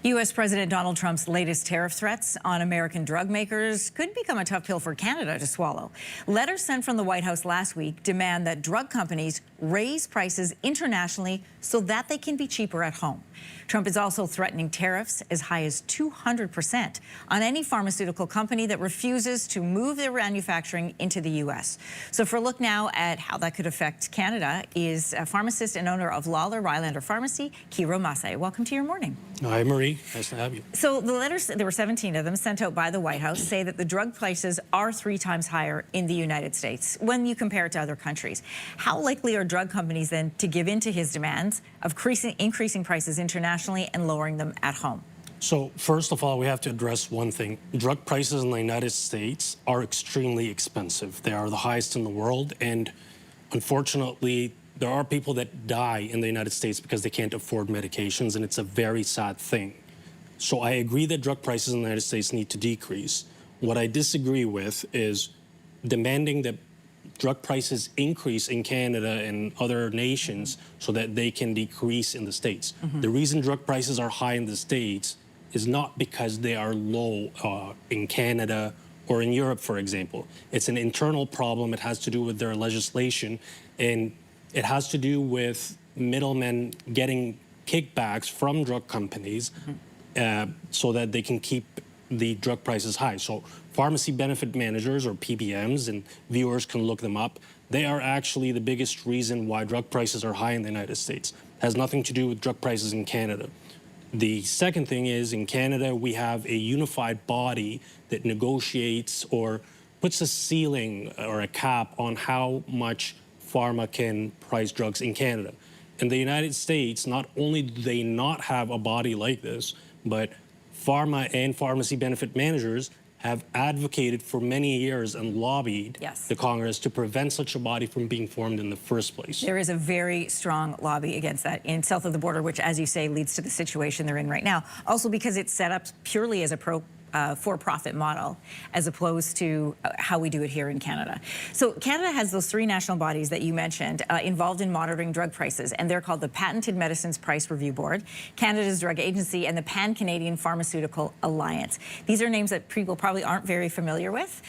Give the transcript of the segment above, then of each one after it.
U.S. President Donald Trump's latest tariff threats on American drug makers could become a tough pill for Canada to swallow. Letters sent from the White House last week demand that drug companies raise prices internationally so that they can be cheaper at home. Trump is also threatening tariffs as high as 200% on any pharmaceutical company that refuses to move their manufacturing into the U.S. So for a look now at how that could affect Canada is a pharmacist and owner of Lawler Rylander Pharmacy, Kiro Masai. Welcome to your morning. Hi, Marie. Nice to have you. So the letters, there were 17 of them sent out by the White House, say that the drug prices are 3 times higher in the United States when you compare it to other countries. How likely are drug companies then to give in to his demands of increasing prices internationally and lowering them at home? So first of all, we have to address one thing. Drug prices in the United States are extremely expensive. They are the highest in the world, and unfortunately, there are people that die in the United States because they can't afford medications, and it's a very sad thing. So I agree that drug prices in the United States need to decrease. What I disagree with is demanding that drug prices increase in Canada and other nations so that they can decrease in the States. The reason drug prices are high in the States is not because they are low in Canada or in Europe, for example. It's an internal problem. It has to do with their legislation, and it has to do with middlemen getting kickbacks from drug companies so that they can keep the drug prices high. So pharmacy benefit managers, or PBMs, and viewers can look them up, they are actually the biggest reason why drug prices are high in the United States. It has nothing to do with drug prices in Canada. The second thing is, in Canada, we have a unified body that negotiates or puts a ceiling or a cap on how much pharma can price drugs in Canada. In the United States, not only do they not have a body like this, but pharma and pharmacy benefit managers have advocated for many years and lobbied the Congress to prevent such a body from being formed in the first place. There is a very strong lobby against that in south of the border, which, as you say, leads to the situation they're in right now. Also because it's set up purely as a for-profit model, as opposed to how we do it here in Canada. So Canada has those 3 national bodies that you mentioned involved in monitoring drug prices, and they're called the Patented Medicines Price Review Board, Canada's Drug Agency, and the Pan-Canadian Pharmaceutical Alliance. These are names that people probably aren't very familiar with,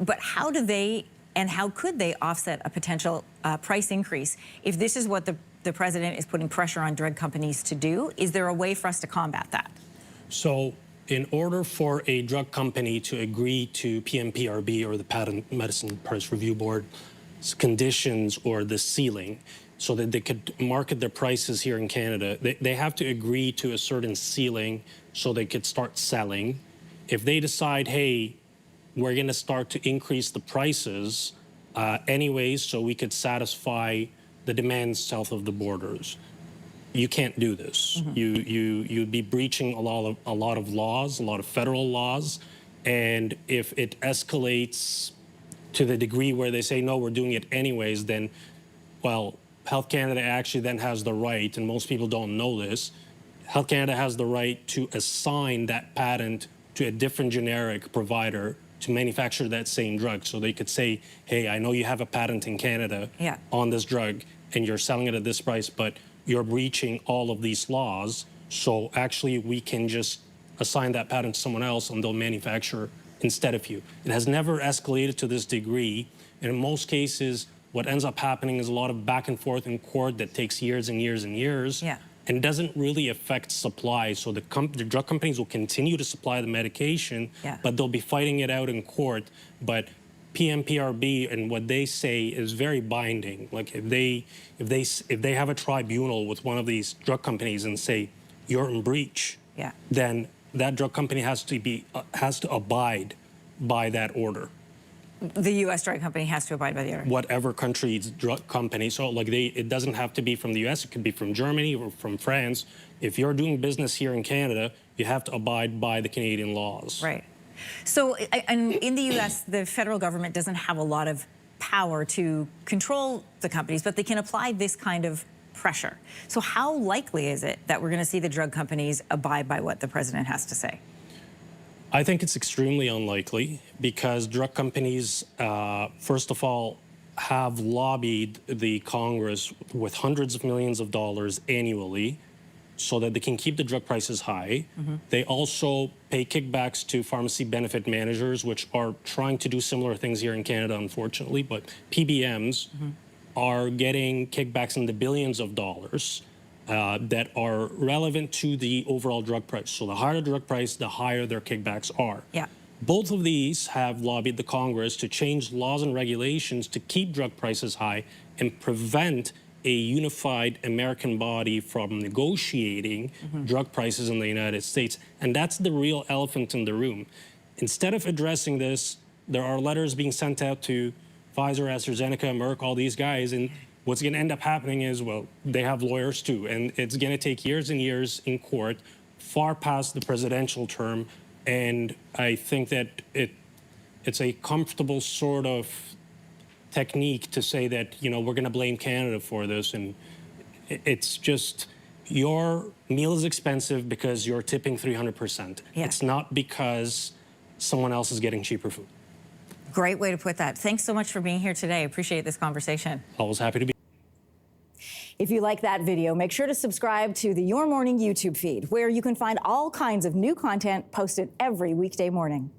but how do they and how could they offset a potential price increase if this is what the president is putting pressure on drug companies to do? Is there a way for us to combat that? So in order for a drug company to agree to PMPRB, or the Patent Medicine Price Review Board's conditions or the ceiling, so that they could market their prices here in Canada, they have to agree to a certain ceiling so they could start selling. If they decide, hey, we're going to start to increase the prices anyways so we could satisfy the demands south of the borders, you can't do this. You'd be breaching a lot of laws, a lot of federal laws, and if it escalates to the degree where they say, no, we're doing it anyways, then, well, Health Canada actually then has the right, and most people don't know this, Health Canada has the right to assign that patent to a different generic provider to manufacture that same drug. So they could say, hey, I know you have a patent in Canada on this drug, and you're selling it at this price, but you're breaching all of these laws, so actually we can just assign that patent to someone else and they'll manufacture instead of you. It has never escalated to this degree, and in most cases, what ends up happening is a lot of back and forth in court that takes years and years and years, and doesn't really affect supply. So the drug companies will continue to supply the medication, but they'll be fighting it out in court. But PMPRB and what they say is very binding. Like if they have a tribunal with one of these drug companies and say you're in breach, then that drug company has to abide by that order. The U.S. drug company has to abide by the order. Whatever country's drug company. So like it doesn't have to be from the U.S. It could be from Germany or from France. If you're doing business here in Canada, you have to abide by the Canadian laws. Right. So in the U.S., the federal government doesn't have a lot of power to control the companies, but they can apply this kind of pressure. So how likely is it that we're going to see the drug companies abide by what the president has to say? I think it's extremely unlikely because drug companies, first of all, have lobbied the Congress with hundreds of millions of dollars annually so that they can keep the drug prices high. They also pay kickbacks to pharmacy benefit managers, which are trying to do similar things here in Canada, unfortunately, but PBMs are getting kickbacks in the billions of dollars that are relevant to the overall drug price. So the higher the drug price, the higher their kickbacks are. Yeah. Both of these have lobbied the Congress to change laws and regulations to keep drug prices high and prevent a unified American body from negotiating drug prices in the United States. And that's the real elephant in the room. Instead of addressing this, there are letters being sent out to Pfizer, AstraZeneca, Merck, all these guys, and what's going to end up happening is, well, they have lawyers too, and it's going to take years and years in court, far past the presidential term. And I think that it's a comfortable sort of technique to say that, you know, we're going to blame Canada for this. And it's just, your meal is expensive because you're tipping 300%. Yeah. It's not because someone else is getting cheaper food. Great way to put that. Thanks so much for being here today. Appreciate this conversation. Always happy to be. If you like that video, make sure to subscribe to the Your Morning YouTube feed, where you can find all kinds of new content posted every weekday morning.